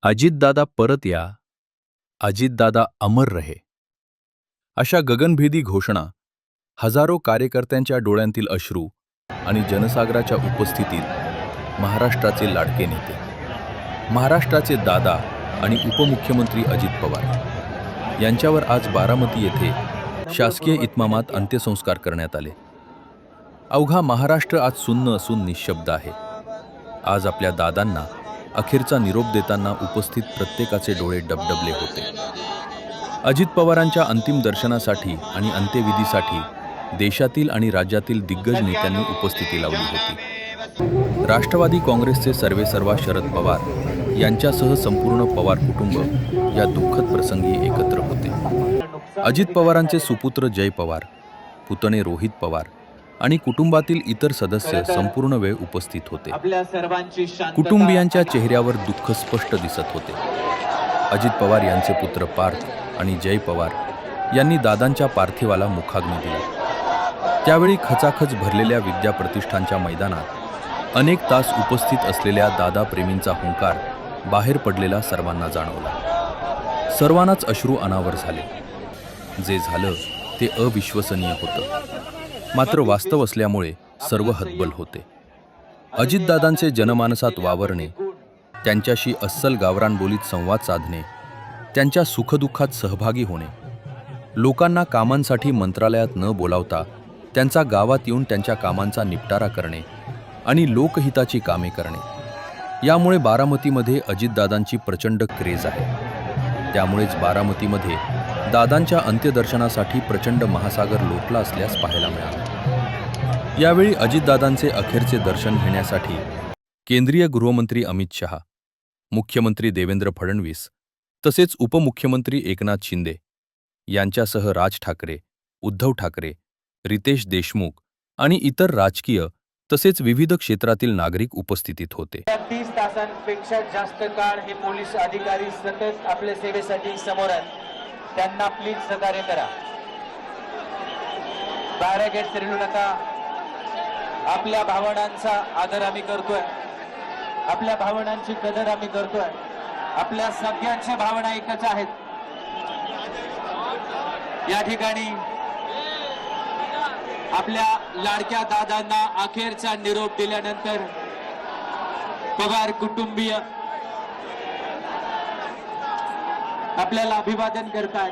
अजितदादा परत या, अजितदादा अमर रहे, अशा गगनभेदी घोषणा हजारो कार्यकर्त्यांच्या डोळ्यांतील अश्रू आणि जनसागराच्या उपस्थितीत महाराष्ट्राचे लाडके नेते, महाराष्ट्राचे दादा आणि उपमुख्यमंत्री अजित पवार यांच्यावर आज बारामती येथे शासकीय इतमामात अंत्यसंस्कार करण्यात आले। अवघा महाराष्ट्र आज सुन्न असून निशब्द आहे। आज आपल्या दादांना अखेरचा निरोप देताना उपस्थित प्रत्येकाचे डोळे डबडबले होते। अजित पवारांच्या अंतिम दर्शनासाठी आणि अंत्यविधीसाठी देशातील आणि राज्यातील दिग्गज नेत्यांनी उपस्थिती लावली होती। राष्ट्रवादी काँग्रेसचे सर्वेसर्वा शरद पवार यांच्यासह संपूर्ण पवार कुटुंब या दुःखद प्रसंगी एकत्र होते। अजित पवारांचे सुपुत्र जय पवार, पुतणे रोहित पवार आणि कुटुंबातील इतर सदस्य संपूर्ण वेळ उपस्थित होते। कुटुंबियांच्या चेहऱ्यावर दुःख स्पष्ट दिसत होते। अजित पवार यांचे पुत्र पार्थ आणि जय पवार यांनी दादांच्या पार्थिवाला मुखाग्नी दिला। त्यावेळी खचाखच भरलेल्या विद्या प्रतिष्ठानच्या मैदानात अनेक तास उपस्थित असलेल्या दादा प्रेमींचा हुंकार बाहेर पडलेला सर्वांना जाणवला। सर्वांनाच अश्रू अनावर झाले। जे झालं ते अविश्वसनीय होतं, मात्र वास्तव असल्यामुळे सर्व हतबल होते। अजितदादांचे जनमानसात वावरणे, त्यांच्याशी अस्सल गावरान बोलीत संवाद साधणे, त्यांच्या सुखदुःखात सहभागी होणे, लोकांना कामांसाठी मंत्रालयात न बोलावता त्यांचा गावात येऊन त्यांच्या कामांचा निपटारा करणे आणि लोकहिताची कामे करणे, यामुळे बारामतीमध्ये अजितदादांची प्रचंड क्रेज आहे। त्यामुळेच बारामतीमध्ये दादांच्या अंत्यदर्शनासाठी प्रचंड महासागर लोटला असल्यास पाहायला मिळाले। यावेळी अजितदादांचे अखेरचे दर्शन घेण्यासाठी केंद्रीय गृहमंत्री अमित शहा, मुख्यमंत्री देवेंद्र फडणवीस तसेच उपमुख्यमंत्री एकनाथ शिंदे यांच्यासह राज ठाकरे, उद्धव ठाकरे, रितेश देशमुख आणि इतर राजकीय तसेच विविध क्षेत्रातील नागरिक उपस्थितीत होते। 30 तासांपेक्षा जास्त काळ हे पोलीस अधिकारी सतत आपल्या सेवेसाठी समोर आहेत। त्यांना प्लीज सहकार्य करा। बॅरिकेड फिरवू नका। आपल्या भावनांचा आदर आम्ही करतोय, आपल्या भावनांची कदर आम्ही करतोय। आपल्या सगळ्यांच्या भावना एकच आहेत। या ठिकाणी आपल्या लाडक्या दादांना अखेरचा निरोप दिल्यानंतर पवार कुटुंबीय आपल्याला अभिवादन करतात।